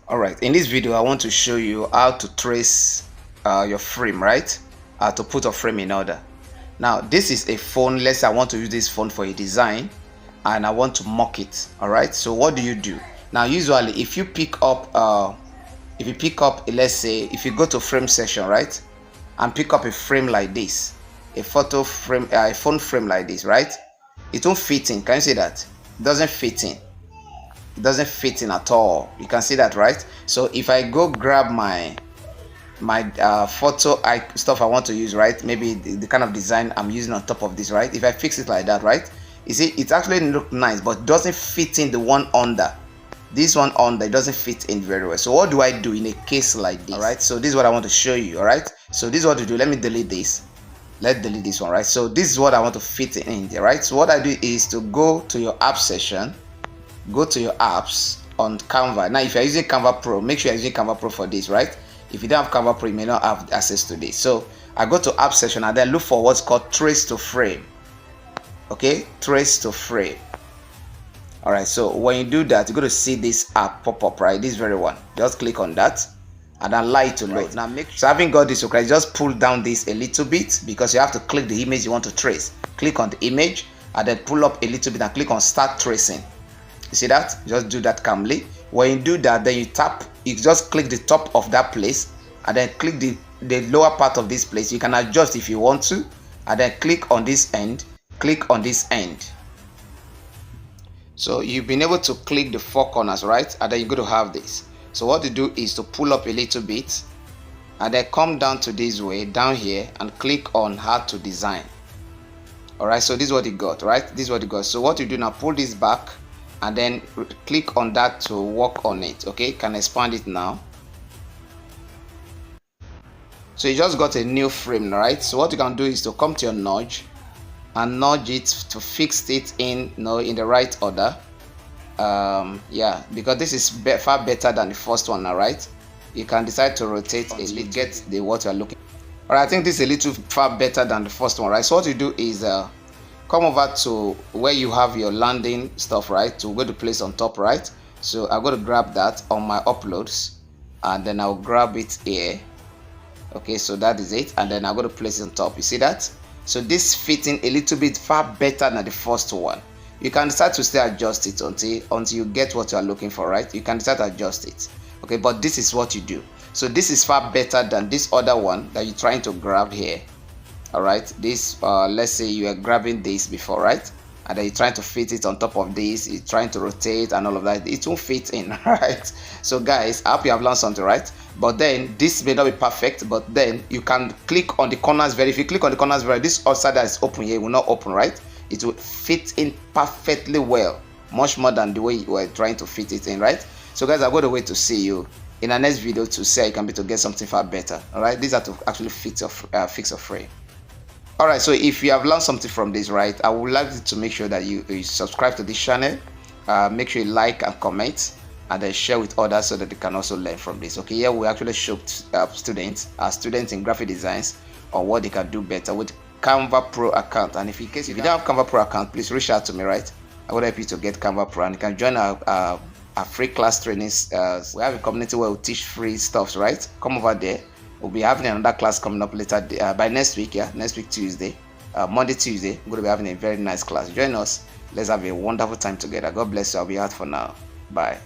Alright, in this video I want to show you how to trace your frame, right? To put a frame in order. Now this is a phone. Let's say I want to use this phone for a design and I want to mock it. Alright, so what do? Now usually if you pick up let's say if you go to frame section, right, and pick up a frame like this, a photo frame, a phone frame like this, right, it won't fit in. Can you see that? It doesn't fit in. It doesn't fit in at all. You can see that, right? So if I go grab my photo stuff I want to use, right, maybe the kind of design I'm using on top of this, right, if I fix it like that, right, you see it actually look nice, but doesn't fit in the one under. This one under, it doesn't fit in very well. So what do I do in a case like this? All right, so this is what I want to show you. All right, so this is what to do. Let me delete this. Let's delete this one, right? So this is what I want to fit in there, right? So what I do is to go to your app session, go to your apps on Canva. Now if you're using Canva Pro, make sure you're using Canva Pro for this, right? If you don't have Canva Pro, you may not have access to this. So I go to app session and then look for what's called trace to frame. Okay, trace to frame. All right, so when you do that, you're going to see this app pop up, right? This very one. Just click on that and allow it to load. Now make sure, so having got this, okay, just pull down this a little bit because you have to click the image you want to trace. Click on the image and then pull up a little bit and click on start tracing. You see that? Just do that calmly. When you do that, then you just click the top of that place and then click the lower part of this place. You can adjust if you want to, and then click on this end, click on this end. So you've been able to click the four corners, right? And then you're going to have this. So what you do is to pull up a little bit and then come down to this way, down here, and click on how to design. All right, so this is what you got, right? This is what you got. So what you do now, pull this back and then click on that to work on it. Okay, can expand it now. So you just got a new frame, right? So what you can do is to come to your nudge and nudge it to fix it in, in the right order. Yeah, because this is far better than the first one. All right, you can decide to rotate a little, get the what you're looking. All right, I think this is a little far better than the first one, right? So what you do is come over to where you have your landing stuff, right, to go to place on top, right? So I'm going to grab that on my uploads and then I'll grab it here. Okay, so that is it, and then I'm going to place it on top. You see that? So this fitting a little bit far better than the first one. You can decide to still adjust it until you get what you are looking for, right? You can decide to adjust it. Okay, but this is what you do. So this is far better than this other one that you're trying to grab here. All right, this let's say you are grabbing this before, right, and then you're trying to fit it on top of this, you're trying to rotate and all of that, it won't fit in. Right? So guys, I hope you have learned something, right? But then this may not be perfect, but then you can click on the corners. If you click on the corners, this outside that is open here will not open, right? It will fit in perfectly well, much more than the way you were trying to fit it in, right? So guys, I've got to wait to see you in the next video to say I can be to get something far better. All right, these are to actually fix a frame. All right, so if you have learned something from this, right, I would like you to make sure that you subscribe to this channel, make sure you like and comment, and then share with others so that they can also learn from this. Okay, here we actually show students in graphic designs on what they can do better with Canva Pro account. And if you don't have Canva Pro account, please reach out to me, right? I would help you to get Canva Pro, and you can join our free class trainings. We have a community where we teach free stuff, right? Come over there. We'll be having another class coming up later by next week. Yeah, next week Tuesday, Monday, Tuesday. We're going to be having a very nice class. Join us. Let's have a wonderful time together. God bless you. I'll be out for now. Bye.